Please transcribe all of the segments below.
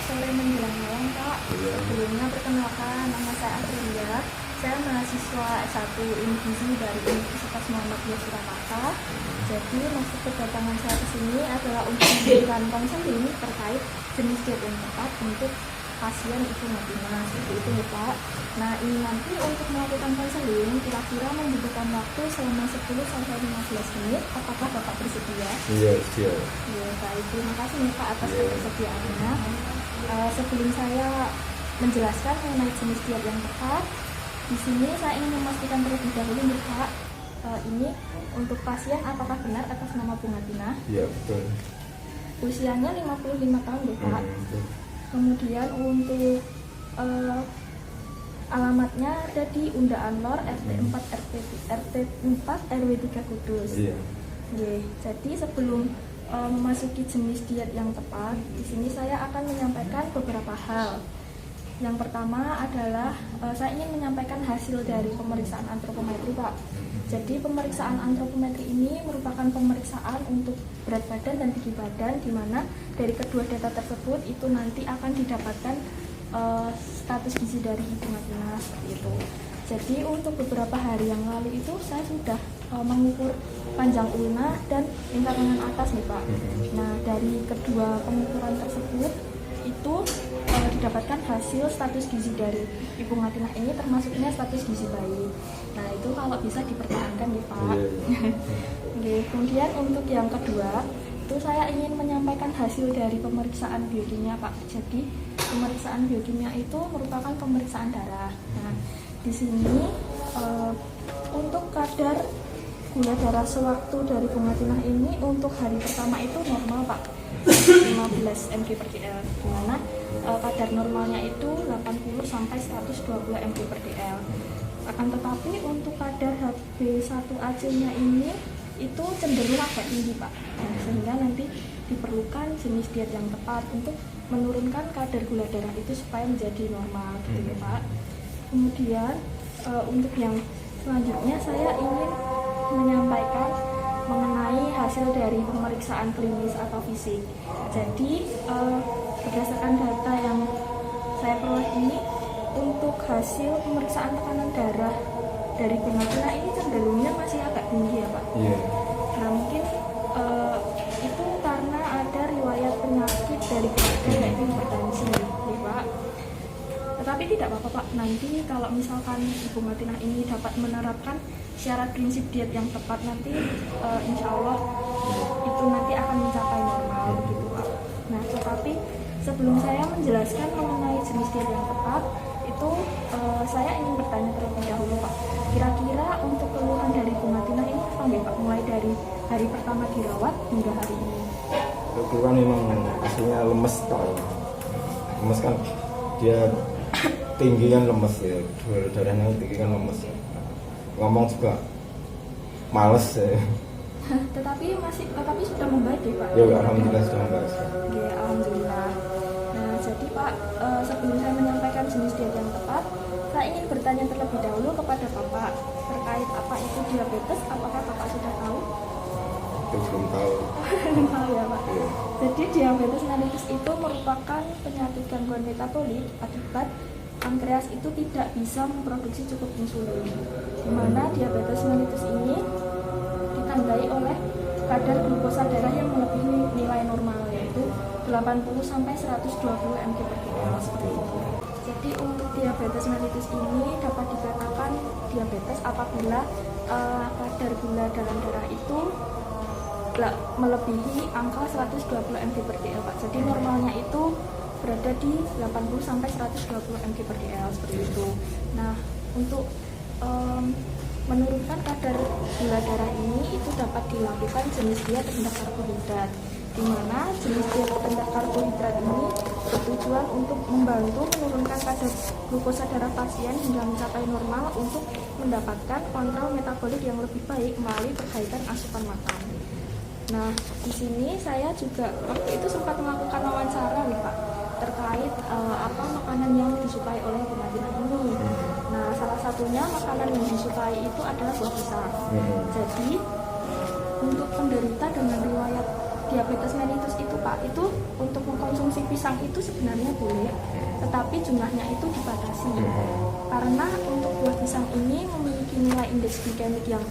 sore menjelang malam Pak. Sebelumnya perkenalkan, nama saya Aprilia. Saya mahasiswa S1 Ilmu Gizi dari Universitas Muhammadiyah Surakarta. Jadi maksud kedatangan saya ke sini adalah untuk memberikan konseling terkait jenis diet yang tepat untuk pasien ibu Madinah, seperti itu ya Pak. Nah ini nanti untuk melakukan konseling kira-kira membutuhkan waktu selama 10-15 menit. Apakah Bapak bersedia? Iya, siap. Ya, baik. Terima kasih nih Pak atas ketersediaannya. Sebelum saya menjelaskan mengenai jenis diet yang tepat, di sini saya ingin memastikan terlebih dahulu nih Pak, ini untuk pasien apakah benar atas nama Bu Madinah? Iya, betul. Usianya 55 tahun ya Pak. Kemudian untuk alamatnya ada di Undaan Lor RT 4 RW 3 Kudus. Iya. Jadi sebelum memasuki jenis diet yang tepat, di sini saya akan menyampaikan beberapa hal. Yang pertama adalah saya ingin menyampaikan hasil dari pemeriksaan antropometri Pak. Jadi pemeriksaan antropometri ini merupakan pemeriksaan untuk berat badan dan tinggi badan, di mana dari kedua data tersebut itu nanti akan didapatkan status gizi dari ibu Madinah, seperti itu. Jadi untuk beberapa hari yang lalu itu saya sudah mengukur panjang ulna dan lingkar lengan atas nih Pak. Nah dari kedua pengukuran tersebut itu didapatkan hasil status gizi dari ibu Madinah ini, termasuknya status gizi bayi. Nah itu kalau bisa dipertahankan nih Pak. Kemudian untuk yang kedua itu saya ingin menyampaikan hasil dari pemeriksaan biokimia Pak. Jadi pemeriksaan biokimia itu merupakan pemeriksaan darah. Nah di sini untuk kadar gula darah sewaktu dari Bu Madinah ini untuk hari pertama itu normal Pak, 15 mg/dl, di mana kadar normalnya itu 80 sampai 120 mg/dl. Akan tetapi untuk kadar HB1AC-nya ini itu cenderung agak tinggi Pak. Nah, sehingga nanti diperlukan jenis diet yang tepat untuk menurunkan kadar gula darah itu supaya menjadi normal, gitu ya Pak. Kemudian untuk yang selanjutnya saya ingin menyampaikan mengenai hasil dari pemeriksaan klinis atau fisik. Jadi berdasarkan data yang saya peroleh ini, untuk hasil pemeriksaan tekanan darah dari Bu Madinah ini cenderungnya masih agak tinggi ya Pak. Nah mungkin itu karena ada riwayat penyakit dari keluarga yaitu hipertensi ya Pak. Tetapi tidak apa-apa Pak, nanti kalau misalkan Ibu Madinah ini dapat menerapkan syarat prinsip diet yang tepat, nanti insya Allah itu nanti akan mencapai normal begitu Pak. Nah tetapi sebelum saya menjelaskan mengenai jenis diet yang tepat itu saya ingin bertanya terlebih dahulu Pak, kira-kira untuk keluhan dari Bu Madinah ini apa ya Pak, mulai dari hari pertama dirawat hingga hari ini? Keluhan memang aslinya lemes Pak. Lemes kan dia tinggi kan lemes ya, gula darahnya tinggi kan lemes ya. Ngomong juga males ya. Tetapi sudah membaik ya Pak? Ya alhamdulillah sudah membaik. Ya alhamdulillah. Nah jadi Pak, sebelum saya menyampaikan jenis diet yang tepat, saya ingin bertanya terlebih dahulu kepada Bapak terkait apa itu diabetes. Apakah Bapak sudah tahu? Itu belum tahu. Belum tahu ya Pak. Ya. Jadi diabetes mellitus itu merupakan penyakit gangguan metabolik akibat pankreas itu tidak bisa memproduksi cukup insulin, di mana diabetes mellitus ini ditandai oleh kadar glukosa darah yang melebihi nilai normal, yaitu 80 sampai 120 mg/dl seperti itu. Jadi untuk diabetes mellitus ini dapat dikatakan diabetes apabila kadar gula dalam darah itu melebihi angka 120 mg/dl Pak. Jadi normalnya itu berada di 80 sampai 120 mg/dl seperti itu. Nah, untuk menurunkan kadar gula darah ini itu dapat dilakukan jenis diet rendah karbohidrat, di mana jenis diet rendah karbohidrat ini bertujuan untuk membantu menurunkan kadar glukosa darah pasien hingga mencapai normal untuk mendapatkan kontrol metabolik yang lebih baik melalui perbaikan asupan makan. Nah, di sini saya juga waktu itu sempat melakukan wawancara nih Pak, terkait apa makanan yang disukai oleh Bu Madinah ini. Nah, salah satunya makanan yang disukai itu adalah buah pisang. Jadi untuk penderita dengan riwayat diabetes mellitus itu Pak, itu untuk mengkonsumsi pisang itu sebenarnya boleh, tetapi jumlahnya itu dibatasi. Karena untuk buah pisang ini memiliki nilai indeks glikemik yang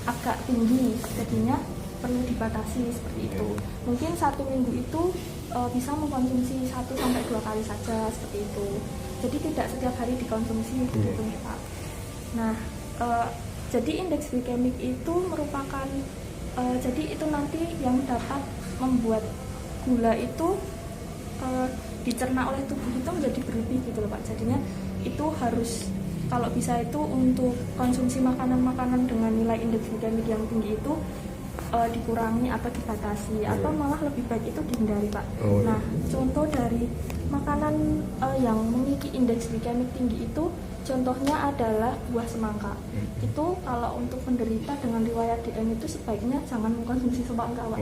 agak tinggi, jadinya perlu dibatasi seperti itu. Mungkin 1 minggu itu bisa mengkonsumsi 1-2 kali saja seperti itu. Jadi tidak setiap hari dikonsumsi begitu Pak. Nah, jadi indeks glikemik itu merupakan jadi itu nanti yang dapat membuat gula itu dicerna oleh tubuh itu menjadi berlebih gitu loh Pak. Jadinya itu harus kalau bisa itu untuk konsumsi makanan-makanan dengan nilai indeks glikemik yang tinggi itu dikurangi atau dibatasi atau malah lebih baik itu dihindari Pak. Nah, contoh dari makanan yang memiliki indeks glikemik tinggi itu contohnya adalah buah semangka. Itu kalau untuk penderita dengan riwayat DM itu sebaiknya jangan mengkonsumsi semangka Pak.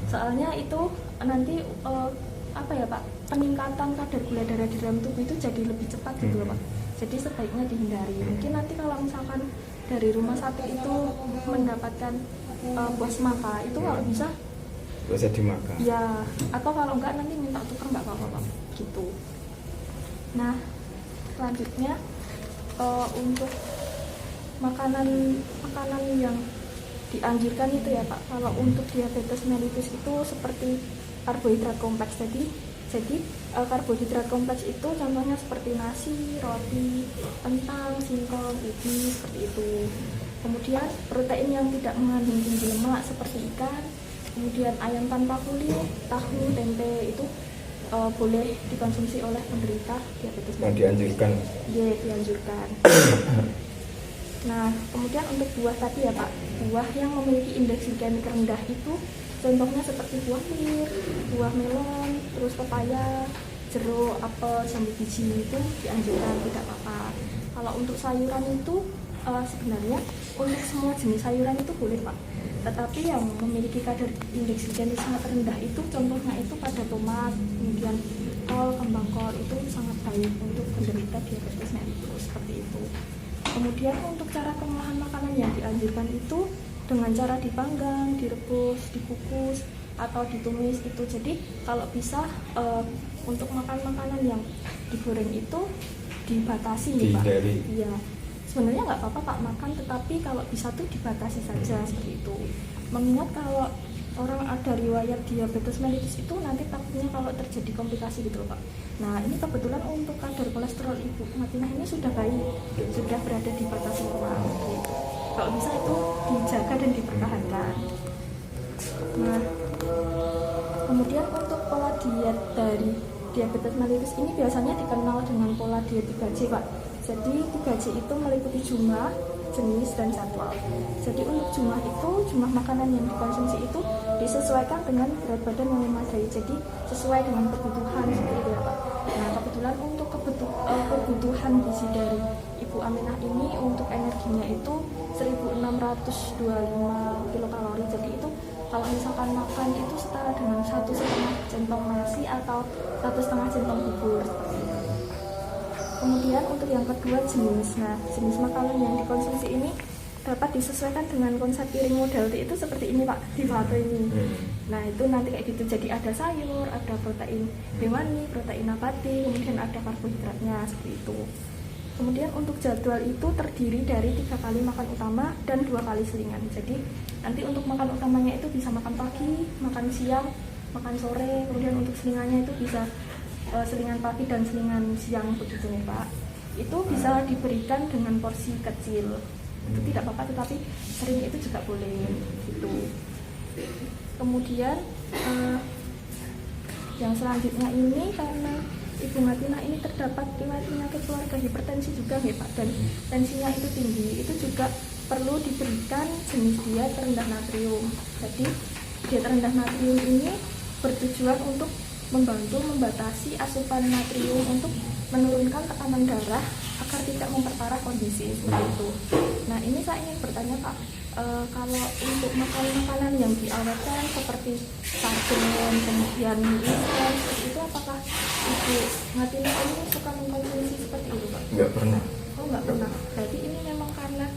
Soalnya itu nanti apa ya Pak, peningkatan kadar gula darah di dalam tubuh itu jadi lebih cepat gitu loh Pak. Jadi sebaiknya dihindari. Mungkin nanti kalau misalkan dari rumah sakit itu mendapatkan buah semangka itu kalau bisa dimakan. Ya, atau kalau enggak nanti minta tukar nggak apa-apa Pak. Gitu. Nah, selanjutnya untuk makanan yang dianjurkan itu ya Pak, kalau untuk diabetes mellitus itu seperti karbohidrat kompleks tadi. Jadi karbohidrat kompleks itu contohnya seperti nasi, roti, kentang, singkong, ubi seperti itu. Kemudian protein yang tidak mengandung tinggi lemak seperti ikan, kemudian ayam tanpa kulit, tahu, tempe itu boleh dikonsumsi oleh penderita diabetes mellitus. Dianjurkan. Iya, dianjurkan. Nah, kemudian untuk buah tadi ya Pak, buah yang memiliki indeks glikemik rendah itu contohnya seperti buah pir, buah melon, terus pepaya, jeruk, apel, jambu biji itu dianjurkan, tidak apa-apa. Kalau untuk sayuran itu sebenarnya untuk semua jenis sayuran itu boleh Pak. Tetapi yang memiliki kadar indeks glikemik sangat rendah itu contohnya itu pada tomat, kemudian kol, kembang kol itu sangat baik untuk penderita diabetes mellitus seperti itu. Kemudian untuk cara pengolahan makanan yang dianjurkan itu dengan cara dipanggang, direbus, dikukus, atau ditumis itu. Jadi kalau bisa untuk makan makanan yang digoreng itu dibatasi nih Pak. Iya. Sebenarnya nggak apa-apa Pak makan, tetapi kalau bisa tuh dibatasi saja seperti itu. Mengingat kalau orang ada riwayat diabetes mellitus itu nanti takutnya kalau terjadi komplikasi gitu loh Pak. Nah ini kebetulan untuk kadar kolesterol Ibu Matinah ini sudah baik, sudah berada di batas normal gitu. Kalau bisa itu dijaga dan dipertahankan. Nah kemudian untuk pola diet dari diabetes mellitus ini biasanya dikenal dengan pola diet 3C Pak. Jadi 3C itu meliputi jumlah, jenis, dan jadwal. Jadi untuk jumlah itu, jumlah makanan yang dikonsumsi itu disesuaikan dengan berat badan yang memadai. Jadi sesuai dengan kebutuhan seperti itu ya Pak. Nah kebetulan untuk kebutuhan gizi dari Ibu Aminah ini untuk energinya itu 1625 kilokalori. Jadi itu kalau misalkan makan itu setara dengan 1,5 centong nasi atau 1,5 centong bubur seperti itu. Kemudian untuk yang kedua jenis. Nah, jenis makanan yang dikonsumsi ini dapat disesuaikan dengan konsep piring model T itu seperti ini Pak, di foto ini. Nah, itu nanti kayak gitu. Jadi ada sayur, ada protein hewani, protein nabati, kemudian ada karbohidratnya seperti itu. Kemudian untuk jadwal itu terdiri dari 3 kali makan utama dan 2 kali selingan. Jadi nanti untuk makan utamanya itu bisa makan pagi, makan siang, makan sore, kemudian untuk selingannya itu bisa selingan pagi dan selingan siang begitu nih Pak. Itu bisa diberikan dengan porsi kecil. Itu tidak apa-apa, tetapi sering itu juga boleh gitu. Kemudian yang selanjutnya ini karena Ibu Matinah ini terdapat riwayat penyakit keluarga hipertensi juga nih Pak, dan tensinya itu tinggi, itu juga perlu diberikan jenis diet rendah natrium. Jadi diet rendah natrium ini bertujuan untuk membantu membatasi asupan natrium untuk menurunkan tekanan darah agar tidak memperparah kondisi seperti itu. Nah ini saya ingin bertanya Pak, kalau untuk makanan yang diawetkan seperti sarden, kemudian ikan, itu apakah Ibu Matinah ini suka mengkonsumsi seperti itu Pak? Nggak pernah. Oh nggak pernah. Berarti ini memang karena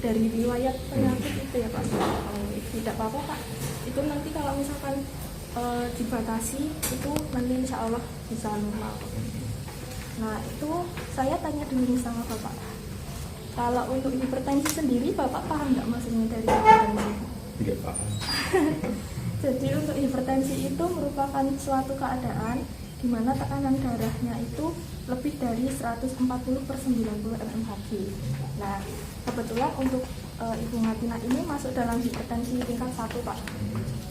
dari riwayat penyakit itu ya Pak? Oh, tidak apa-apa Pak. Itu nanti kalau misalkan dibatasi itu nanti insya Allah bisa normal. Nah itu saya tanya dulu sama Bapak, kalau untuk hipertensi sendiri Bapak paham nggak maksudnya dari hipertensi? Tidak paham. Jadi untuk hipertensi itu merupakan suatu keadaan di mana tekanan darahnya itu lebih dari 140/90 mmHg. Nah, kebetulan untuk Ibu Martina ini masuk dalam hipertensi tingkat 1, Pak.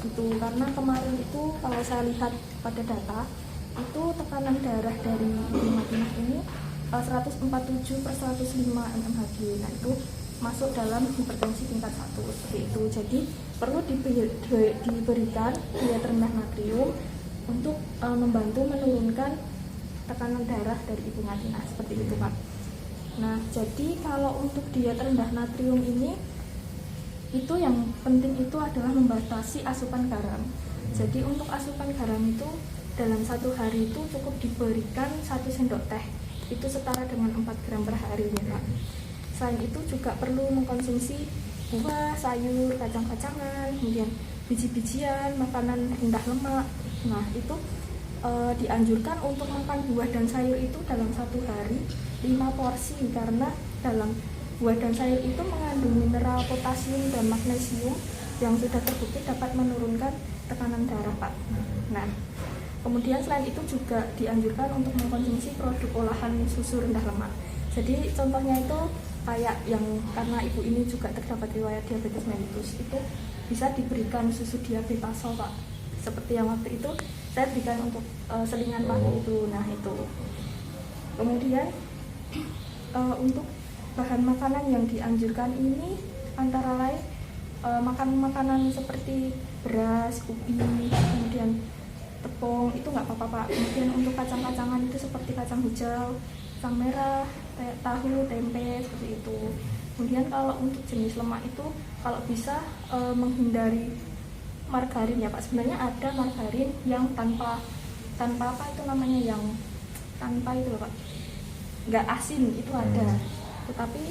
Itu karena kemarin itu kalau saya lihat pada data, itu tekanan darah dari Ibu Martina ini 147/105 mmHg. Nah, itu masuk dalam hipertensi tingkat 1 seperti itu. Jadi perlu diberikan diet rendah natrium untuk membantu menurunkan tekanan darah dari Ibu Martina seperti itu, Pak. Nah, jadi kalau untuk diet rendah natrium ini, itu yang penting itu adalah membatasi asupan garam. Jadi untuk asupan garam itu dalam 1 hari itu cukup diberikan 1 sendok teh. Itu setara dengan 4 gram per hari ya, Pak. Selain itu juga perlu mengkonsumsi buah, sayur, kacang-kacangan, kemudian biji-bijian, makanan rendah lemak. Nah, itu dianjurkan untuk makan buah dan sayur itu dalam 1 hari 5 porsi, karena dalam buah dan sayur itu mengandung mineral potasium dan magnesium yang sudah terbukti dapat menurunkan tekanan darah, Pak. Nah, kemudian selain itu juga dianjurkan untuk mengkonsumsi produk olahan susu rendah lemak. Jadi contohnya itu kayak yang karena ibu ini juga terdapat riwayat diabetes mellitus, itu bisa diberikan susu diabetasol, Pak. Seperti yang waktu itu saya berikan untuk selingan pagi itu. Nah, itu. Kemudian untuk bahan makanan yang dianjurkan ini antara lain makanan seperti beras, ubi, kemudian tepung itu nggak apa-apa, Pak. Kemudian untuk kacang-kacangan itu seperti kacang hijau, kacang merah, tahu, tempe seperti itu. Kemudian kalau untuk jenis lemak itu kalau bisa menghindari margarin ya, Pak. Sebenarnya ada margarin yang tanpa apa itu namanya, yang tanpa itu loh, Pak, nggak asin itu ada. Tetapi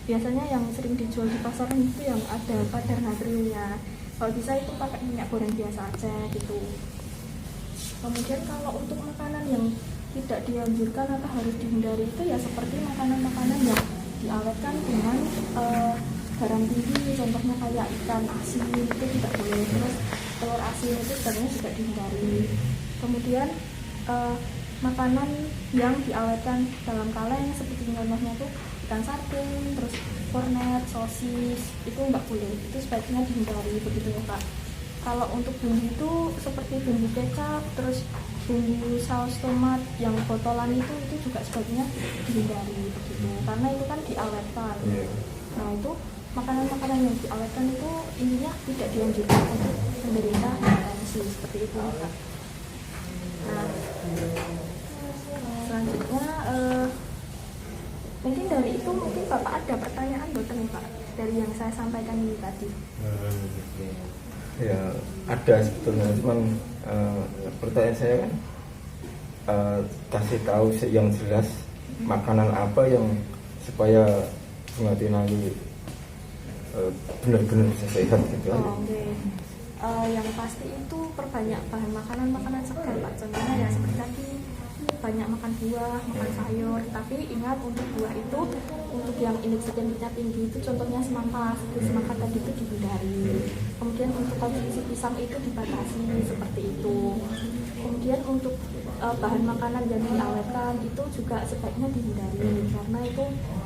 biasanya yang sering dijual di pasaran itu yang ada kadar natriumnya. Kalau bisa itu pakai minyak goreng biasa aja gitu. Kemudian kalau untuk makanan yang tidak dianjurkan atau harus dihindari itu ya seperti makanan-makanan yang diawetkan dengan garam tinggi, contohnya kayak ikan asin itu tidak boleh. Terus telur asin itu sebenarnya juga dihindari. Kemudian makanan yang diawetkan dalam kaleng seperti contohnya itu ikan sarden, terus kornet, sosis itu nggak boleh, itu sebaiknya dihindari begitu ya, Pak. Kalau untuk bumbu itu seperti bumbu kecap, terus bumbu saus tomat yang botolan itu juga sebaiknya dihindari begitu, karena itu kan diawetkan. Nah, itu makanan-makanan yang diawetkan itu intinya tidak dianjurkan untuk penderita hipertensi seperti itu, Pak. Nah, selanjutnya mungkin dari itu mungkin Bapak ada pertanyaan nih, Pak, dari yang saya sampaikan ini tadi. Ya ada sebetulnya, cuman pertanyaan saya kan kasih tahu yang jelas makanan apa yang supaya Bunga Tina ini benar-benar bisa sehat gitu. Oke. Yang pasti itu perbanyak bahan makanan segar, Pak. Contohnya ya seperti tadi banyak makan buah, makan sayur. Tapi ingat untuk buah itu untuk yang indeks glisemiknya tinggi itu contohnya semangka tadi itu dihindari. Kemudian untuk konsumsi pisang itu dibatasi seperti itu. Kemudian untuk bahan makanan yang diawetkan itu juga sebaiknya dihindari karena itu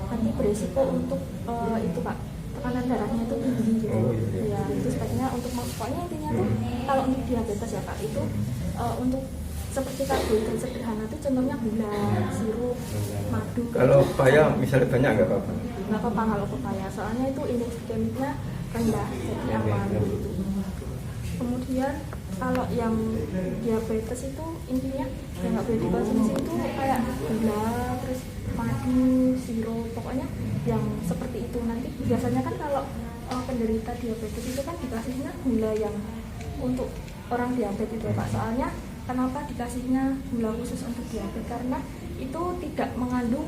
nanti beresiko untuk itu, Pak, tekanan darahnya itu tinggi gitu. Ya, itu sebaiknya untuk pokoknya intinya tuh kalau untuk diabetes ya, Pak, itu untuk seperti karbohidrat sederhana itu contohnya gula, sirup, madu. Kalau pepaya misalnya banyak nggak apa-apa? Nggak apa-apa kalau pepaya, soalnya itu indeks glikemiknya rendah, jadi aman gitu. Kemudian kalau yang diabetes itu intinya yang nggak boleh dikonsumsi itu kayak gula, terus madu, sirup, pokoknya yang seperti itu. Nanti biasanya kan kalau penderita diabetes itu kan dikasihnya gula yang untuk orang diabetes itu, Pak. Soalnya kenapa dikasihnya gula khusus untuk diabetes? Karena itu tidak mengandung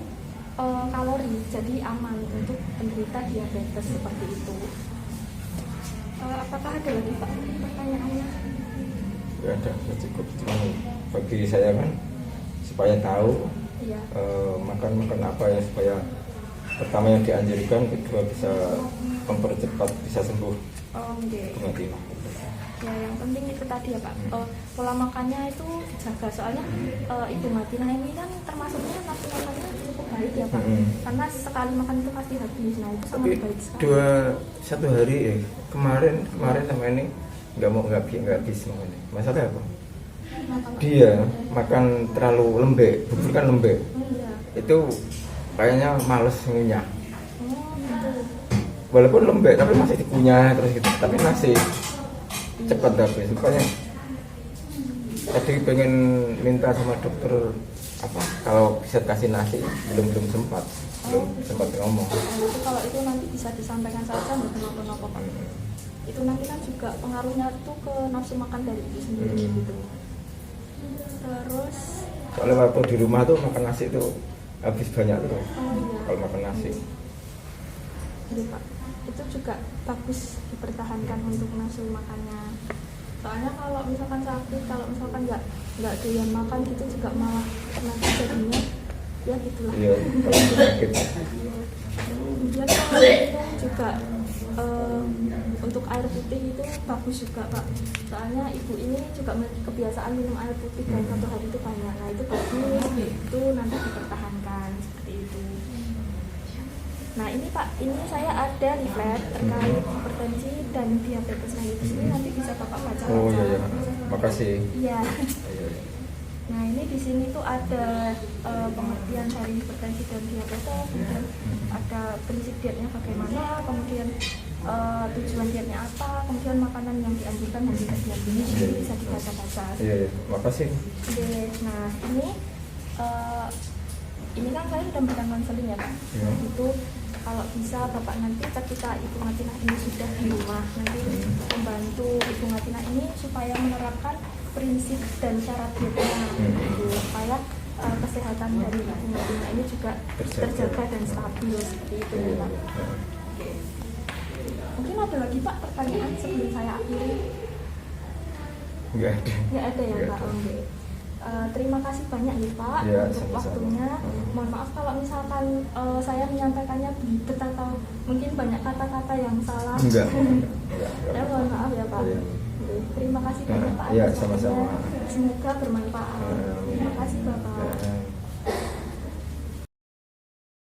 kalori, jadi aman untuk penderita diabetes seperti itu. Apakah ada lagi, Pak, pertanyaannya? nggak ada, udah cukup. Cuma bagi saya kan supaya tahu Iya. makan apa ya, supaya pertama yang dianjurkan, kedua bisa mempercepat bisa sembuh Oke. bunga tina. Ya yang penting itu tadi ya Pak, pola makannya itu dijaga, soalnya Ibu Matina ini kan termasuknya nafsu makannya cukup baik ya Pak, karena sekali makan itu pasti habis, nah itu Tapi sangat baik sekali. satu hari kemarin sama ini nggak habis makannya. Masalah apa? Makan. Dia makan terlalu lembek, bubur kan lembek, Iya. itu kayaknya males ngunyah. Gitu. Walaupun lembek tapi masih dikunyah terus gitu, tapi masih cepat habis. Supaya tadi pengen minta sama dokter apa kalau bisa kasih nasi, belum sempat ngomong. Itu kalau itu nanti bisa disampaikan saja, nggak kenapa-napa Pak. Itu nanti kan juga pengaruhnya tuh ke nafsu makan dari itu sendiri gitu. Terus Soalnya waktu di rumah tuh makan nasi itu habis banyak tuh iya. kalau makan nasi. Iya Pak, itu juga bagus dipertahankan untuk nafsu makannya. Soalnya kalau misalkan sakit, kalau misalkan nggak doyan makan gitu juga malah nanti jadinya ya gitulah. Iya, kalau sakit. Kemudian kalau minum juga untuk air putih itu bagus juga Pak. Soalnya ibu ini juga memiliki kebiasaan minum air putih dan satu hari itu banyak. Nah itu bagus, itu nanti dipertahankan seperti itu. Nah ini Pak, ini saya ada leaflet terkait hipertensi dan diabetes mellitus, ini nanti bisa Bapak baca. Oh iya, makasih. Iya. Iya. Nah ini di sini tuh ada pengertian dari hipertensi dan diabetes, kemudian ada prinsip dietnya bagaimana, kemudian tujuan dietnya apa, kemudian makanan yang dianjurkan dan tidak dianjurkan, ini bisa dibaca-baca. Iya, makasih. Oke, nah ini kan saya sudah memberikan konseling ya Pak. Iya. Itu kalau bisa Bapak nanti ketika Ibu Matina ini sudah di rumah, nanti membantu Ibu Matina ini supaya menerapkan prinsip dan syarat dietnya, gitu, supaya kesehatan dari Ibu Matina ini juga terjaga dan stabil seperti itu ya Pak. Oke. Mungkin ada lagi Pak pertanyaan sebelum saya akhiri? Nggak ada. Nggak ada ya Nggak Pak. ada. Oke. Terima kasih banyak ya Pak Ya, untuk sama-sama. waktunya. Mohon maaf kalau misalkan saya menyampaikannya belibet atau mungkin banyak kata-kata yang salah. Enggak. Ya, mohon maaf ya Pak. Iya. Oke, terima kasih banyak Pak. Ya, atas waktunya. sama-sama. Semoga bermanfaat. Terima kasih Bapak. Ya.